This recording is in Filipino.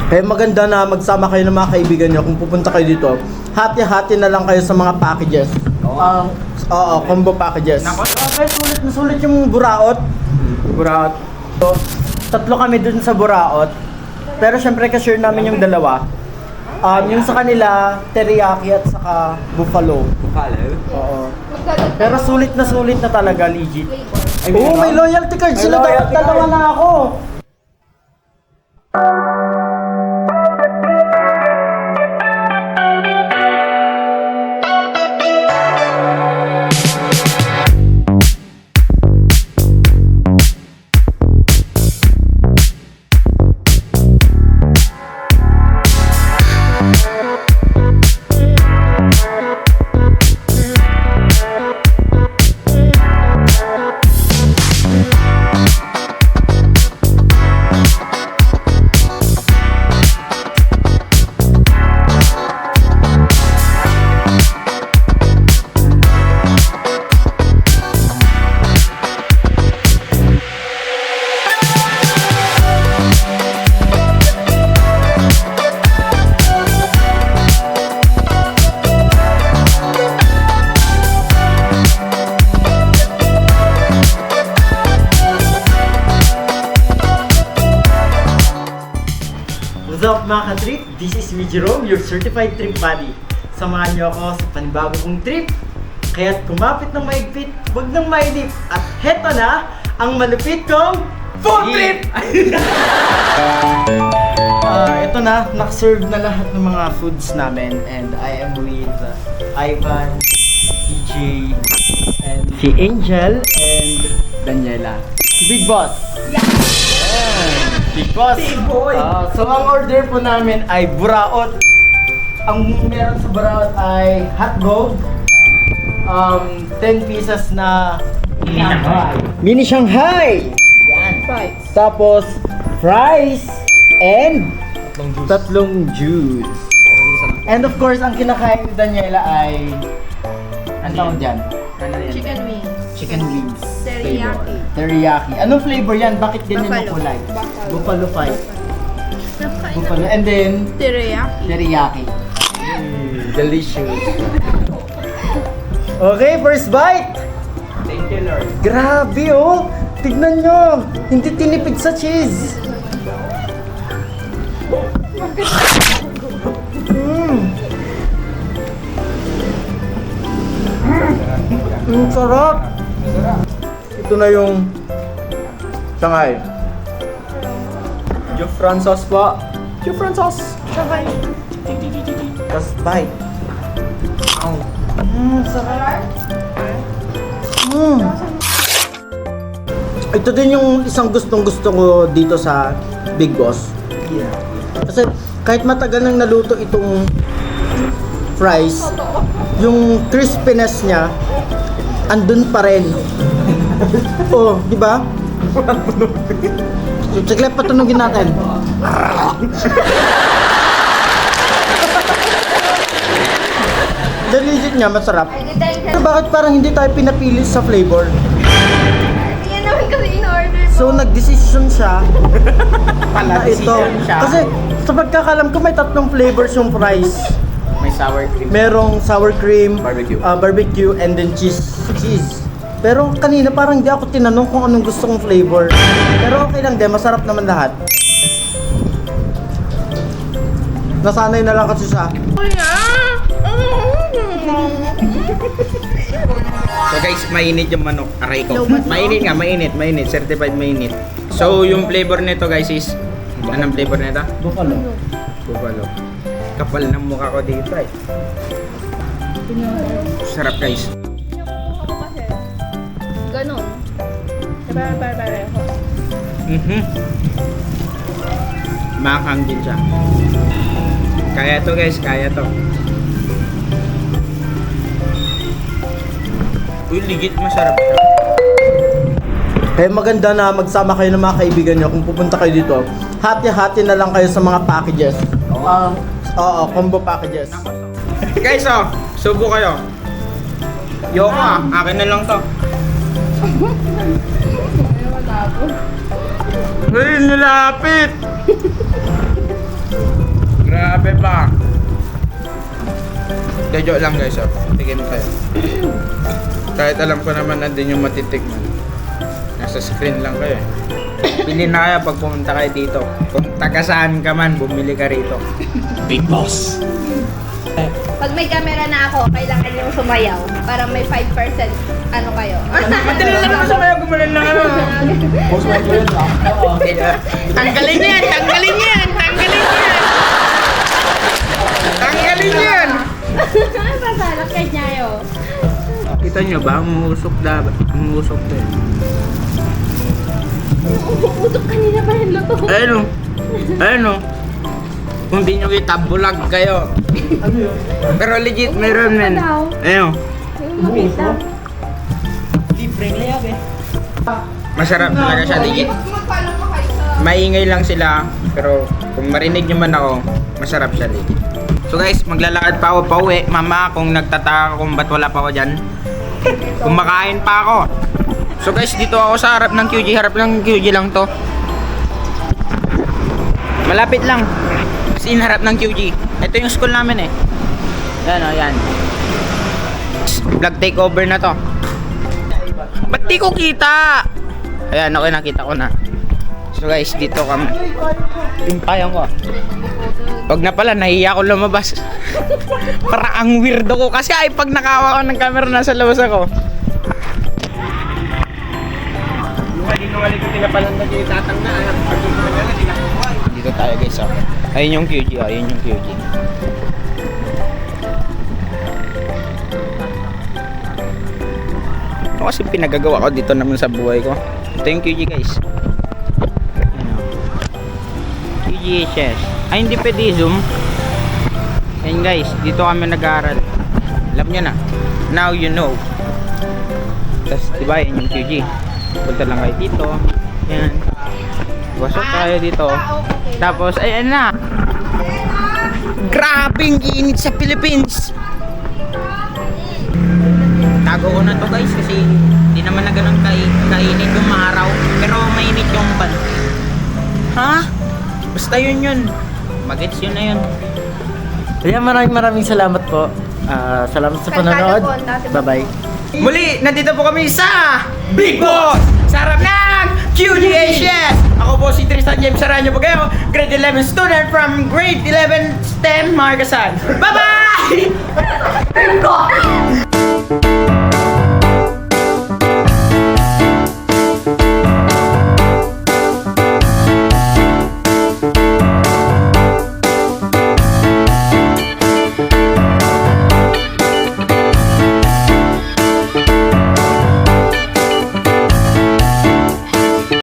Kaya maganda na magsama kayo ng mga kaibigan nyo kung pupunta kayo dito. Hati-hati na lang kayo sa mga packages. Oo, combo packages. Okay, sulit na sulit yung buraot. Buraot. So, tatlo kami dun sa buraot. Pero syempre ka-share namin yung dalawa. Yung sa kanila, teriyaki at saka buffalo. Oo. Pero sulit na talaga, legit. Oo, may loyalty card sila. Dalawa na ako. What's up mga ka-trip? This is me Jerome, your certified trip buddy. Samahan niyo ako sa panibago kong trip. Kaya't kumapit ng maigpit, wag nang mailip. At heto na ang malupit kong food trip! Ito na, nakaserve na lahat ng mga foods namin. And I am with Ivan, DJ, and si Angel, and Daniela. Big Boss! Big Boss! Big boy! So ang order po namin ay buraot. Ang meron sa buraot ay hotdog, 10 pieces na Mini Shanghai! Yan! Fries. Tapos fries and tatlong juice. And of course, ang kinakain ni Daniela ay ano tawag dyan? Chicken wings. Chicken wings. Teriyaki. Teriyaki. Anong flavor yan? Bakit ganyan ang Buffalo. kulay? Buffalo. Buffalo pie. Napakain Buffalo. And then, teriyaki. teriyaki. Delicious. Okay, first bite! Thank you, Lord. Grabe oh! Tignan nyo! Hindi tinipid sa cheese! Sarap! Ito na yung Shanghai. Joe Francis po. Joe Francis! Sabay. Tapos bite. Sarap! Ito din yung isang gustong-gusto ko dito sa Big Boss. Kasi kahit matagal nang naluto itong fries, yung crispiness niya andun pa rin. Oh, di ba? Saglit patunogin natin. Legit niya, masarap. Pero bakit parang hindi tayo pinapili sa flavor? Yan naman kasi in-order ko. So nag-decision siya Pala, na ito. decision siya. Kasi sa pagkakalam ko may tatlong flavors yung fries. May sour cream. Merong sour cream, Barbecue. barbecue, and then cheese. Pero kanina parang di ako tinanong kung anong gusto kong flavor. Pero okay lang din, masarap naman lahat. Nasanay na lang kasi siya. So guys, mainit yung manok. Aray ko. Mainit nga, mainit. Certified mainit. So yung flavor nito guys is, anong flavor nito? Buffalo. Buffalo. Kapal ng mukha ko dito eh. Sarap guys. Ganon. Makanghang din siya. Kaya to guys, kaya to. Uy, ligit masarap siya. Kaya maganda na magsama kayo ng mga kaibigan nyo kung pupunta kayo dito. Hati-hati na lang kayo sa mga packages. Oo, combo packages. Guys, oh, subo kayo. Yoko akin na lang to. Ay, nilapit! Grabe ba? Jojo lang guys, oh. Tigin kayo. Kahit alam ko naman nandun yung matitikman. Nasa screen lang kayo eh. Pili na kayo pag pumunta kayo dito. Kung taga saan ka man, bumili ka rito. Big Boss! Pag may camera na ako, kailangan yung sumayaw. Para may 5% ano kayo. Madali lang naman sa kayo gumalan ng ano. Tanggalin yan! Tanggalin yan! Tanggalin yan! Tanggalin yan! Pasalak kay Nyayo. Kita nyo ba? Umusok dapat. Umusok din. Utok kanina pa yung luto. Ayun o. Ayun o. Kung di nyo kita, bulag kayo. Pero legit, meron men. Ayun. Yung makita. Masarap talaga siya, legit. Magpalo pa kayo sa... Maingay lang sila, pero kung marinig nyo man ako, masarap siya, legit. So guys, maglalakad pa ako pa uwi. Mama, kung nagtataka kung ba't wala pa ako dyan, kumakain pa ako. So guys, dito ako sa harap ng QG. Harap ng QG lang to. Malapit lang. As in, harap ng QG. Ito yung school namin eh. Yan o, yan. Vlog takeover na to. Ba't di ko kita? Ayan, okay, nakita ko na. So guys, dito kami. Yung payang ko. Wag na pala, nahiya ko lumabas. Parang ang weirdo ko. Kasi ay pag nakawa ko ng camera, nasa labas ako. Dito tayo guys, oh. Ayun yung QG, oh. Ayun yung QG. Ano kasi pinagagawa ko dito naman sa buhay ko. Ito yung QG guys. Ano? QGHS. Ay, hindi pwede zoom. Ayun guys, dito kami nag-aaral. Alam nyo na. Now you know. Tapos diba yun yung QG. Punta lang kayo dito. Yan. Wasok tayo dito. Tapos, ayan na. Grabing init sa Philippines. Tago ko na to guys kasi hindi naman na ganun kainit yung araw. Pero mainit yung ban. Ha? Basta yun. Magets yun na yun. Kaya maraming salamat po. Salamat sa panonood. Bye-bye. Muli, nandito po kami sa Big Boss! Sa harap ng QGHS! Ako po si Tristan James Saranyo po kayo, grade 11 student from grade 11 STEM Margasan. Bye-bye!